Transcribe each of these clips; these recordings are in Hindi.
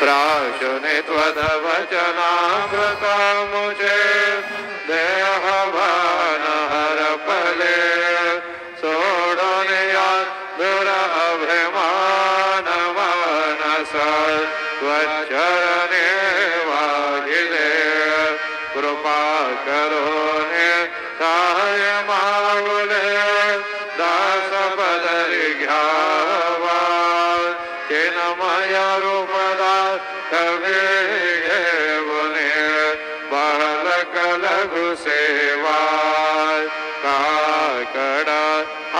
प्राशुनि त्वदवचनामृता मुझे देहभान हर पले सोडोनिया दुरभिमान मानस त्वच्चरणे वाहिदे कृपा करो ने ताय मावले दास पदरि घ्यावा चिन्मय रूपदा कवे बुने बालक लघु सेवा काकड़ा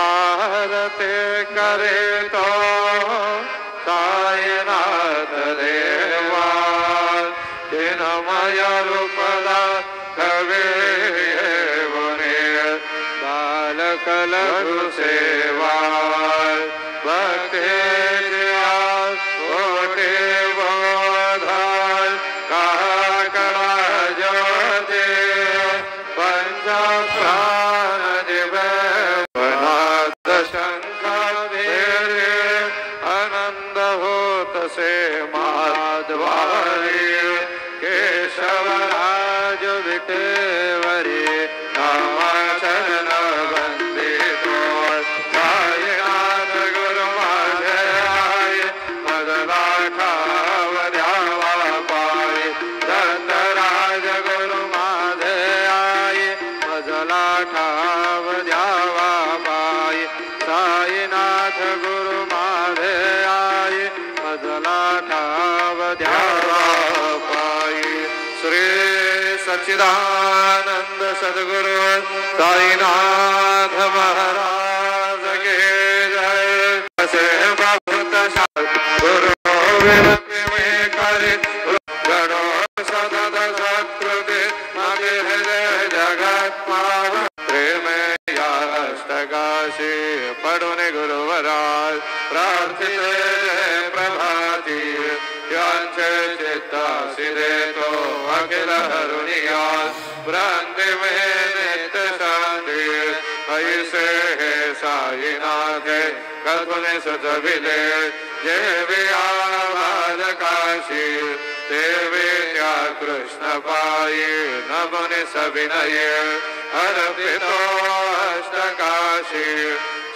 आरते करे तो सायनाथ देवा चिन्मय रूपदा कवे बुने बालक लघु सेवा भक्ति से माधवारी केशवराज विटेवरी नामचरण वंदितो साईनाथ गुरु माझे आय मदलाठाव द्यावा पाय दत्तराज गुरु माझे आय मदलाठाव द्यावा पाय साईनाथ गुरु माझे आय मदलाठाव द्यावा पाय श्री सच्चिदानंद सद्गुरु साईनाथ महाराज के जय से बहुत गुरु विनती में करे गणो सदद सत्कृति मगे हृदय जगत पाव प्रेम याष्टकाशी पढ़ुने गुरुवराज प्रार्थिते प्रभाती यांचे चित्ता सिदे तो अखिल हरुनिया भ्रांति में नित्य शांति ऐसे है साईनाथ कल्पने सजविले जे भी आवाज काशी देवी त्या कृष्ण पाई नमने सविनय अर्पितो अष्टकाशी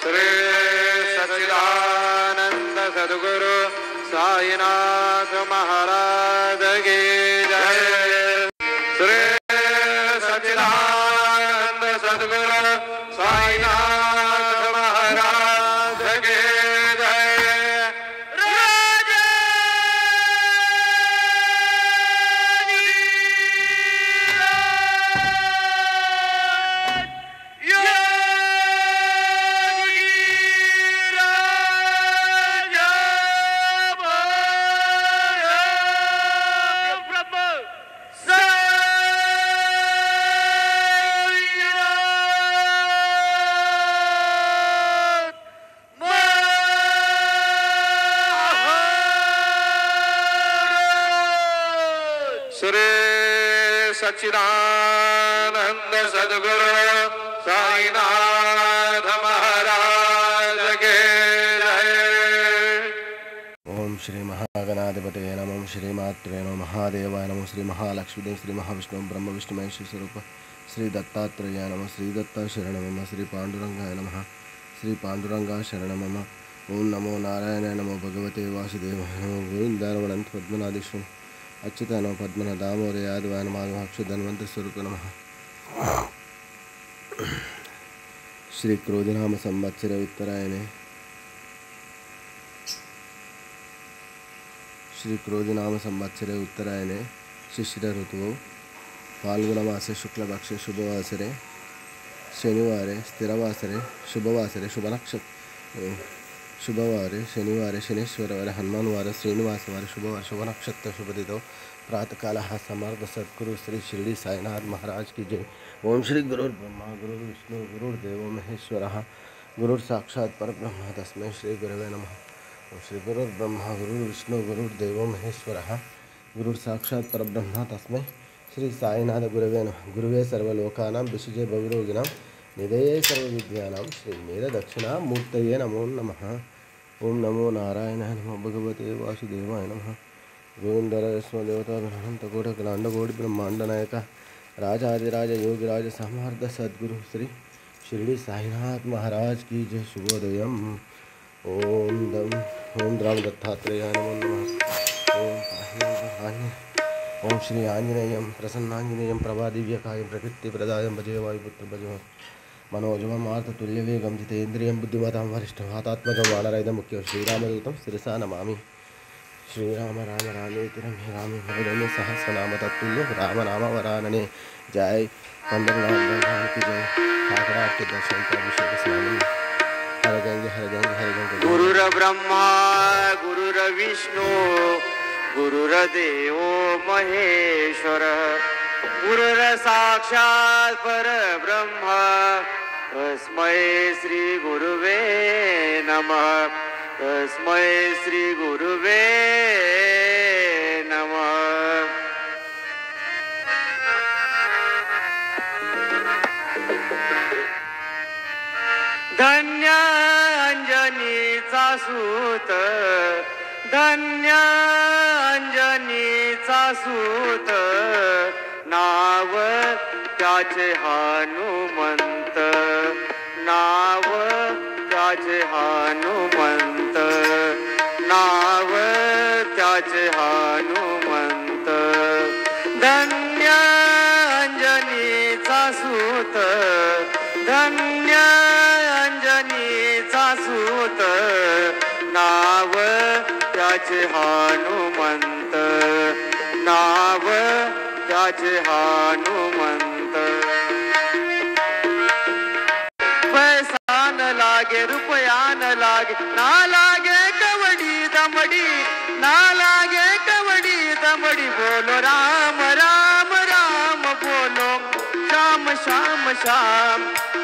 श्री सच्चिदानंद सद्गुरु साईनाथ महाराज की जय श्री सच्चिदानंद सद्गुरु साईनाथ महाराज की जय श्री सच्चिदानंद सद्गुरु साईनाथ महाराज के जय। ओम श्री महागणाधिपते नमः। ओम श्री मात्रे नमः। महादेवाय नमः। श्री महालक्ष्मी श्री महाविष्णु ब्रह्म विष्णु महेश स्वरूप श्री दत्तात्रेय नमः। श्री दत्ता शरण मम। श्री पांडुरंगाय नमः। श्री पांडुरंगा शरण मम। ओम नमो नारायणाय नमो भगवते वासुदेवाय नमो गोविंदाय नमो अनंत पद्मनाभेश्वर अच्युताय नमः पद्मनाभ दामोदराय यादवाय नमः अक्षय धन्वंतरि स्वरूप नमः। श्री क्रोधिनाम संवत्सरे उत्तरायणे श्री क्रोधिनाम संवत्सरे उत्तरायणे शिशिर ऋतुवौ फाल्गुनमासे शुक्लपक्षे शुभवासरे शनिवारे स्थिरवासरे शुभवासरे शुभवारे शनिवारे शनीश्वरवारे हनुमानवारे श्रीनिवासवारे शुभवार शुभनक्षत्र शुभदितो प्रातःकालः समर्थ सद्गुरु श्री शिरडी साईनाथ महाराज की जय। ओम श्री गुरुर्ब्रह्मा गुरुर्विष्णु गुरुर्देवो महेश्वरः गुरुर्साक्षात् परब्रह्म तस्मै श्री गुरवे नमः। ओम श्री गुरुर्ब्रह्मा गुरुर्विष्णु गुरुर्देवो महेश्वरः गुरुर्साक्षात् परब्रह्म तस्मै श्री साईनाथ गुरवे नमः। गुरुवे सर्वलोकानां विशुजे भवरोगिणां निधये सर्वविद्यानां श्री मेरदक्षिणामूर्तये नमो नमः। ओम नमो नारायणाय नमः भगवते वासुदेवाय नमः गोविंदरस्मदेवतानंतकोटकलांडकोटि ब्रह्मांड नायक राजाधिराज योगिराज समर्थ सद्गुरु श्री शिरडी साईनाथ महाराज की जय। शुभोदयम। ओम राम दत्तात्रेयाय नमो नमः। ओम श्री आंजनेयं प्रसन्नांजनेयं प्रभादिव्यकायं प्रकृतिप्रदायं भजे वायुपुत्रं भजे मनोजवं मार्ततुल्यवेगं जितेन्द्रियं बुद्धिमतां वरिष्ठं वातात्मजं वानरहितं मुख्यं श्रीरामदूतं शिरसा नमामि। श्रीराम राम रामेति रमे रामे मनोरमे सहस्रनाम तत्तुल्यं राम वरानने। जय पंद्रनाथ भगवान की जय। ठाकरा के दर्शन का अभिषेक स्नान हर गंगे गुरुर ब्रह्मा गुरुर्विष्णु गुरुर्देवो महेश्वर गुरुर साक्षात् परब्रह्म तस्मै श्री गुरुवे नमः। तस्मै श्री गुरुवे नमः। धन्य अंजनीचा सूत धन्य अंजनीचा सूत नाव त्याचे हनुमंत नाव त्याचे हनुमंत नाव त्याचे हनुमंत। धन्य अंजनीचा सूत धन्य अंजनीचा सूत नाव त्याचे हनुमंत नाव त्याचे हनुमंत। पैसा न लागे रुपया न लागे ना लागे कवडी दमडी ना लागे कवडी दमडी बोलो राम राम राम बोलो श्याम श्याम श्याम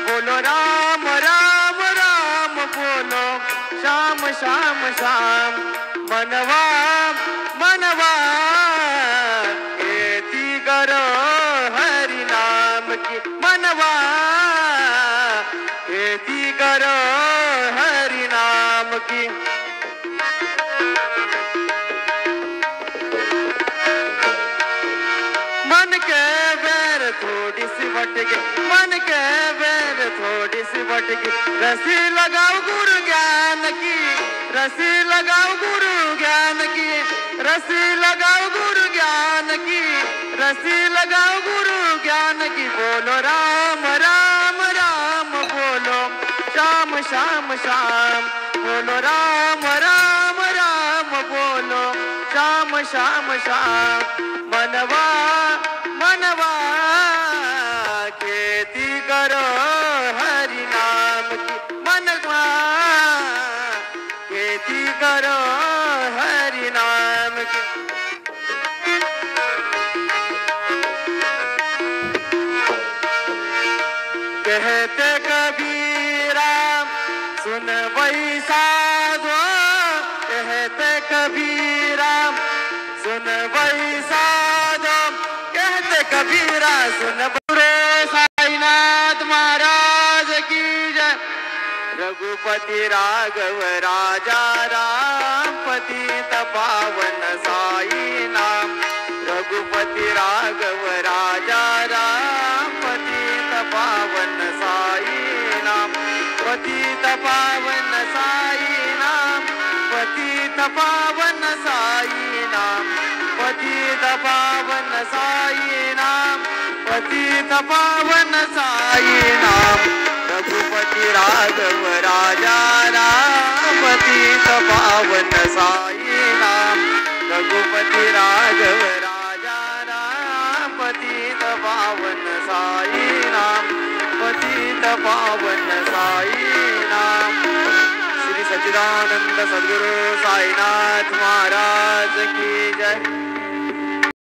बोलो राम राम राम बोलो श्याम श्याम श्याम। मनवा मनवा एती करो हरि नाम की मनवा एती करो हरि नाम की। मन के बैर थोड़ी सी भटके मन के बैर थोड़ी सी भटके रस्सी लगाओ गुरु ज्ञान की रस्सी लगाओ गुरु ज्ञान की रस्सी लगाओ गुरु ज्ञान की रस्सी लगाओ गुरु ज्ञान की। बोलो राम राम राम बोलो श्याम श्याम श्याम बोलो राम राम राम बोलो श्याम श्याम श्याम। मनवा मनवा खेती करो हरि नाम की मनवा खेती करो हरि नाम की। कहते कबीरा सुन वही साधो कहते कबीरा सुन वही साधो कहते कबीरा सुन बुरे साईनाथ महाराज की जय। रघुपति राघव राजा राम पतित पावन साई नाम रघुपति राघव राजा राम पतित पावन साई नाम पतित पावन साई नाम पतित पावन साई नाम पतित पावन साई नाम पतित पावन साई नाम। रघुपति राघव राजा राम पतित पावन साई नाम रघुपति राघव राजा राम पतित पावन साई नाम पतित पावन साई नाम। श्री सच्चिदानंद सद्गुरु साईनाथ महाराज की जय।